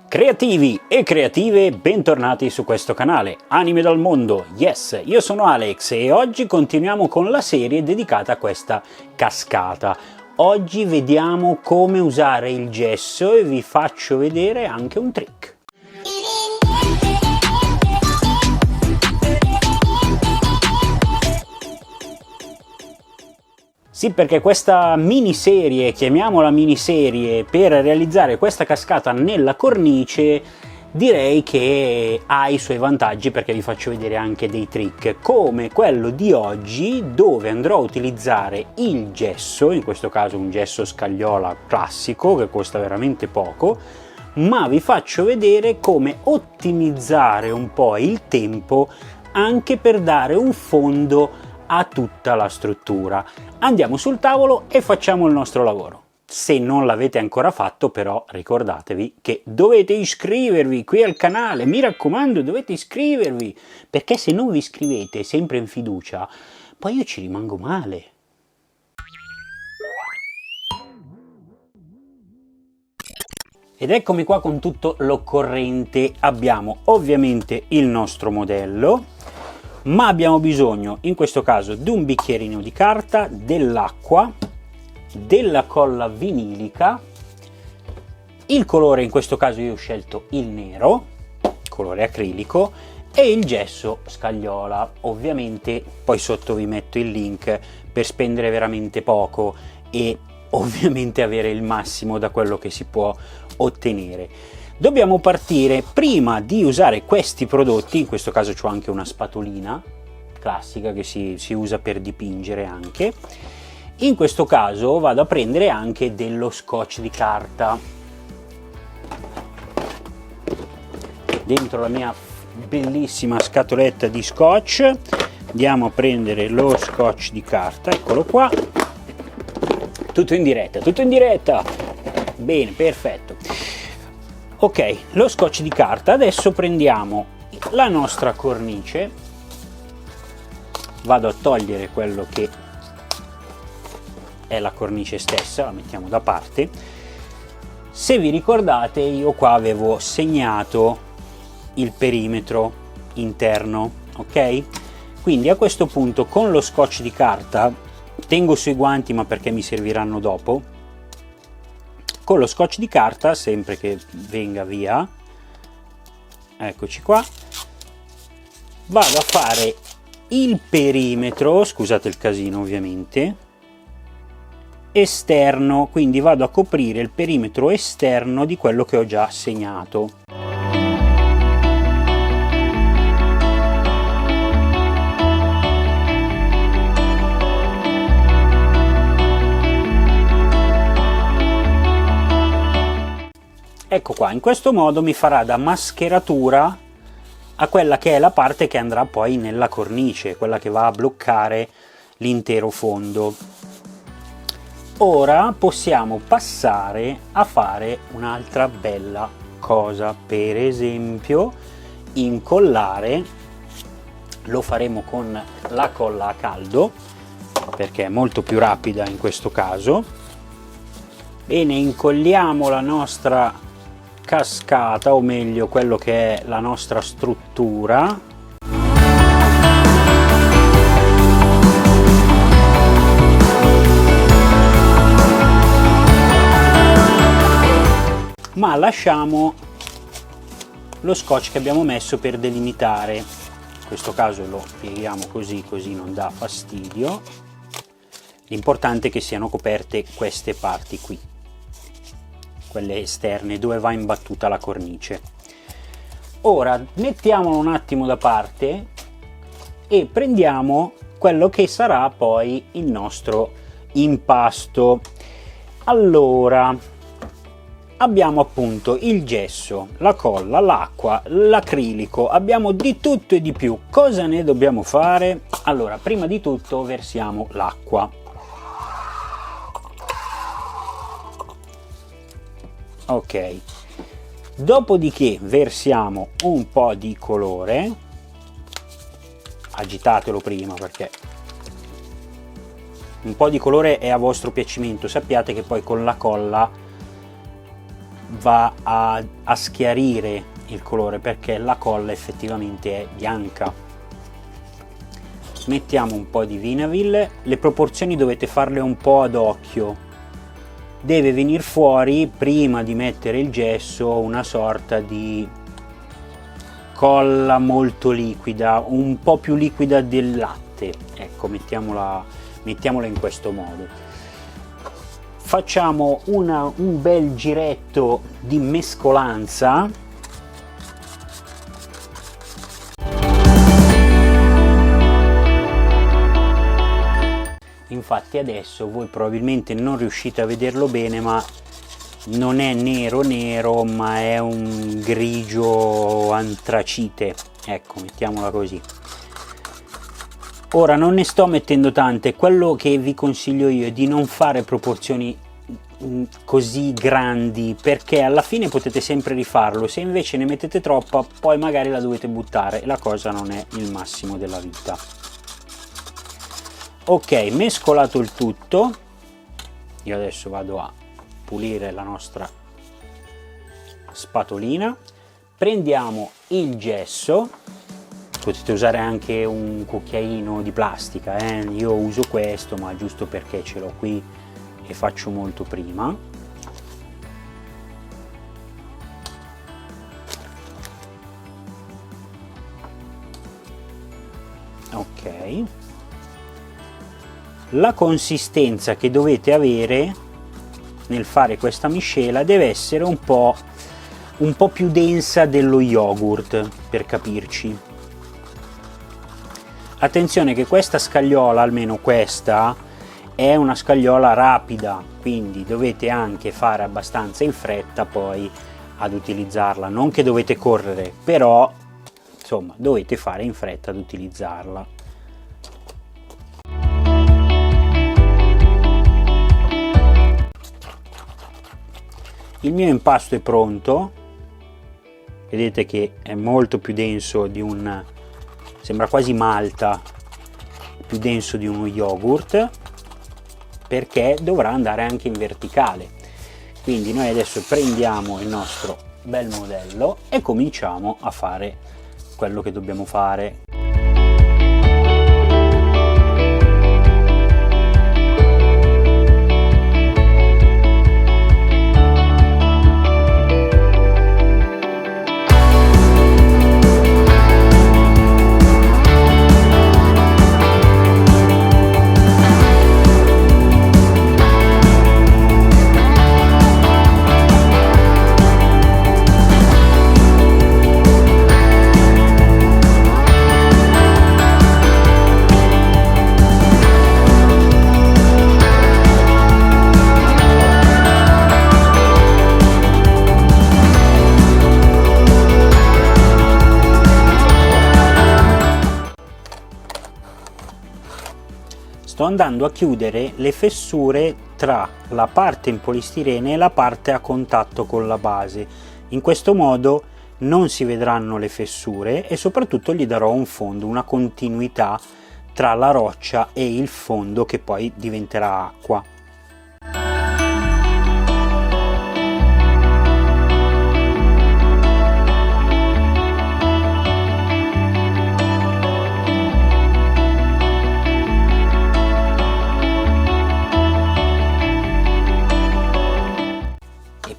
Creativi e creative, bentornati su questo canale Anime dal mondo. Yes, io sono Alex e oggi continuiamo con la serie dedicata a questa cascata. Oggi vediamo come usare il gesso e vi faccio vedere anche un trick. Sì, perché questa miniserie, chiamiamola miniserie, per realizzare questa cascata nella cornice, direi che ha i suoi vantaggi perché vi faccio vedere anche dei trick, come quello di oggi, dove andrò a utilizzare il gesso, in questo caso un gesso scagliola classico che costa veramente poco, ma vi faccio vedere come ottimizzare un po' il tempo anche per dare un fondo a tutta la struttura. Andiamo sul tavolo e facciamo il nostro lavoro. Se non l'avete ancora fatto, però, ricordatevi che dovete iscrivervi qui al canale, mi raccomando, dovete iscrivervi, perché se non vi iscrivete sempre in fiducia, poi io ci rimango male. Ed eccomi qua con tutto l'occorrente. Abbiamo ovviamente il nostro modello, ma abbiamo bisogno in questo caso di un bicchierino di carta, dell'acqua, della colla vinilica, il colore, in questo caso io ho scelto il nero, colore acrilico, e il gesso scagliola. Ovviamente poi sotto vi metto il link per spendere veramente poco e ovviamente avere il massimo da quello che si può ottenere. Dobbiamo partire prima di usare questi prodotti, in questo caso c'ho anche una spatolina classica che si usa per dipingere anche. In questo caso vado a prendere anche dello scotch di carta. Dentro la mia bellissima scatoletta di scotch andiamo a prendere lo scotch di carta, eccolo qua. Tutto in diretta, tutto in diretta! Bene, perfetto. Ok, lo scotch di carta, adesso prendiamo la nostra cornice, vado a togliere quello che è la cornice stessa, la mettiamo da parte. Se vi ricordate, io qua avevo segnato il perimetro interno, ok? Quindi a questo punto con lo scotch di carta, tengo sui guanti ma perché mi serviranno dopo, con lo scotch di carta, sempre che venga via, eccoci qua, vado a fare il perimetro, scusate il casino ovviamente, esterno, quindi vado a coprire il perimetro esterno di quello che ho già segnato. Ecco qua, in questo modo mi farà da mascheratura a quella che è la parte che andrà poi nella cornice, quella che va a bloccare l'intero fondo. Ora possiamo passare a fare un'altra bella cosa, per esempio incollare, lo faremo con la colla a caldo perché è molto più rapida in questo caso. Bene, incolliamo la nostra cascata, o meglio quello che è la nostra struttura. Ma lasciamo lo scotch che abbiamo messo per delimitare, in questo caso lo pieghiamo così, così non dà fastidio. L'importante è che siano coperte queste parti qui, quelle esterne dove va imbattuta la cornice. Ora mettiamolo un attimo da parte e prendiamo quello che sarà poi il nostro impasto. Allora, abbiamo appunto il gesso, la colla, l'acqua, l'acrilico, abbiamo di tutto e di più. Cosa ne dobbiamo fare? Allora, prima di tutto versiamo l'acqua. Ok, dopodiché versiamo un po' di colore, agitatelo prima perché un po' di colore è a vostro piacimento, sappiate che poi con la colla va a schiarire il colore, perché la colla effettivamente è bianca. Mettiamo un po' di Vinaville, le proporzioni dovete farle un po' ad occhio, deve venire fuori prima di mettere il gesso una sorta di colla molto liquida, un po' più liquida del latte, ecco, mettiamola in questo modo. Facciamo un bel giretto di mescolanza. Infatti adesso voi probabilmente non riuscite a vederlo bene, ma non è nero nero, ma è un grigio antracite, ecco, mettiamola così. Ora non ne sto mettendo tante, quello che vi consiglio io è di non fare proporzioni così grandi, perché alla fine potete sempre rifarlo. Se invece ne mettete troppa, poi magari la dovete buttare e la cosa non è il massimo della vita. Ok, mescolato il tutto, io adesso vado a pulire la nostra spatolina, prendiamo il gesso, potete usare anche un cucchiaino di plastica, io uso questo, ma giusto perché ce l'ho qui e faccio molto prima. Ok, la consistenza che dovete avere nel fare questa miscela deve essere un po' più densa dello yogurt, per capirci. Attenzione che questa scagliola, almeno questa, è una scagliola rapida, quindi dovete anche fare abbastanza in fretta poi ad utilizzarla. Non che dovete correre, però insomma dovete fare in fretta ad utilizzarla. Il mio impasto è pronto, vedete che è molto più denso di sembra quasi malta, più denso di uno yogurt, perché dovrà andare anche in verticale. Quindi noi adesso prendiamo il nostro bel modello e cominciamo a fare quello che dobbiamo fare. Sto andando a chiudere le fessure tra la parte in polistirene e la parte a contatto con la base. In questo modo non si vedranno le fessure e soprattutto gli darò un fondo, una continuità tra la roccia e il fondo che poi diventerà acqua.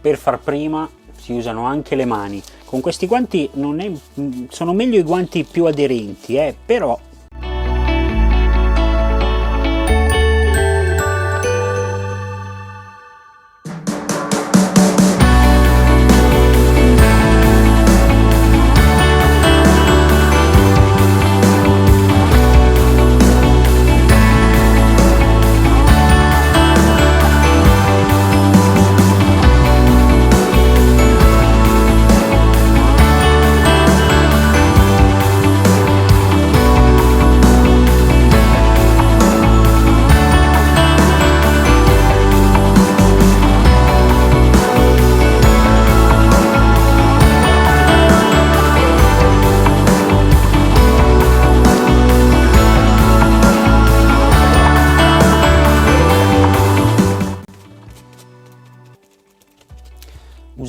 Per far prima si usano anche le mani. Con questi guanti sono meglio i guanti più aderenti, però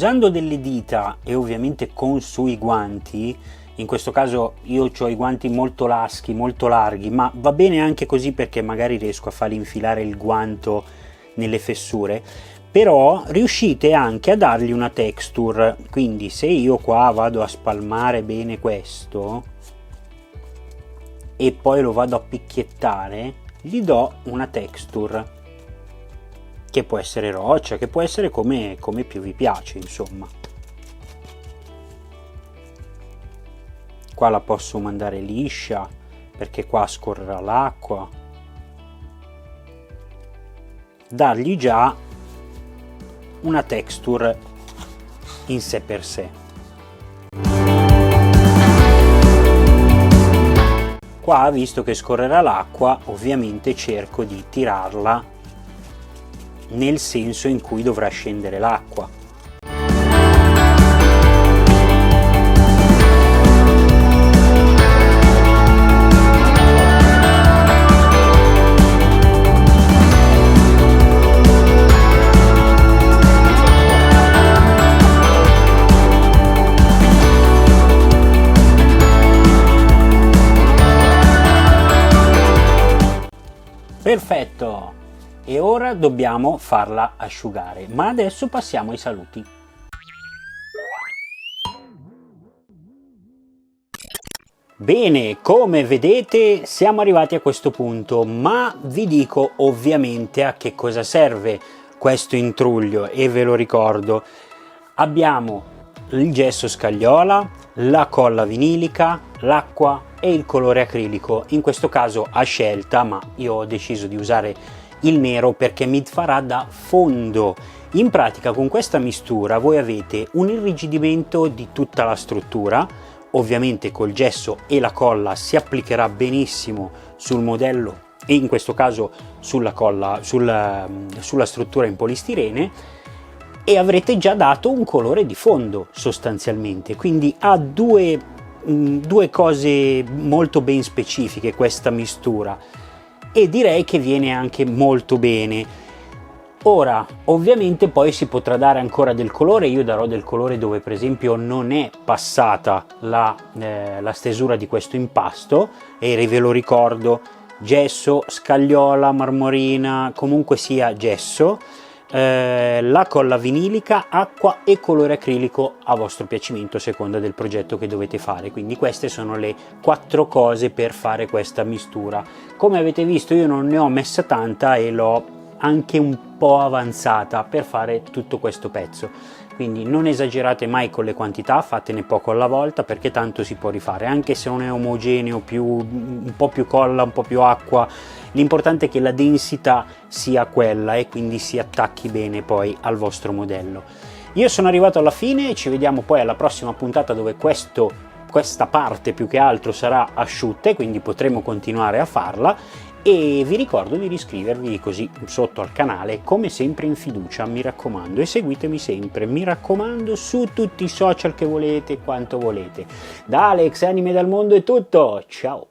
usando delle dita e ovviamente con sui guanti, in questo caso io ho i guanti molto laschi, molto larghi, ma va bene anche così perché magari riesco a fargli infilare il guanto nelle fessure, però riuscite anche a dargli una texture. Quindi se io qua vado a spalmare bene questo e poi lo vado a picchiettare, gli do una texture che può essere roccia, che può essere come più vi piace, insomma. Qua la posso mandare liscia perché qua scorrerà l'acqua, dargli già una texture in sé per sé. Qua, visto che scorrerà l'acqua, ovviamente cerco di tirarla nel senso in cui dovrà scendere l'acqua. Perfetto! E ora dobbiamo farla asciugare, ma adesso passiamo ai saluti. Bene, come vedete siamo arrivati a questo punto, ma vi dico ovviamente a che cosa serve questo intruglio e ve lo ricordo. Abbiamo il gesso scagliola, la colla vinilica, l'acqua e il colore acrilico, in questo caso a scelta, ma io ho deciso di usare il nero perché mi farà da fondo. In pratica con questa mistura voi avete un irrigidimento di tutta la struttura, ovviamente col gesso e la colla si applicherà benissimo sul modello e in questo caso sulla colla, sulla struttura in polistirene, e avrete già dato un colore di fondo sostanzialmente, quindi ha due cose molto ben specifiche questa mistura e direi che viene anche molto bene. Ora ovviamente poi si potrà dare ancora del colore, io darò del colore dove per esempio non è passata la stesura di questo impasto, e ve lo ricordo: gesso, scagliola, marmorina, comunque sia gesso, la colla vinilica, acqua e colore acrilico a vostro piacimento a seconda del progetto che dovete fare. Quindi queste sono le 4 cose per fare questa mistura. Come avete visto io non ne ho messa tanta e l'ho anche un po' avanzata per fare tutto questo pezzo, quindi non esagerate mai con le quantità, fatene poco alla volta perché tanto si può rifare, anche se non è omogeneo, un po' più colla, un po' più acqua, l'importante è che la densità sia quella e quindi si attacchi bene poi al vostro modello. Io sono arrivato alla fine, ci vediamo poi alla prossima puntata dove questa parte più che altro sarà asciutta e quindi potremo continuare a farla, e vi ricordo di iscrivervi così sotto al canale, come sempre in fiducia, mi raccomando, e seguitemi sempre, mi raccomando, su tutti i social che volete, quanto volete. Da Alex Anime dal Mondo è tutto, ciao!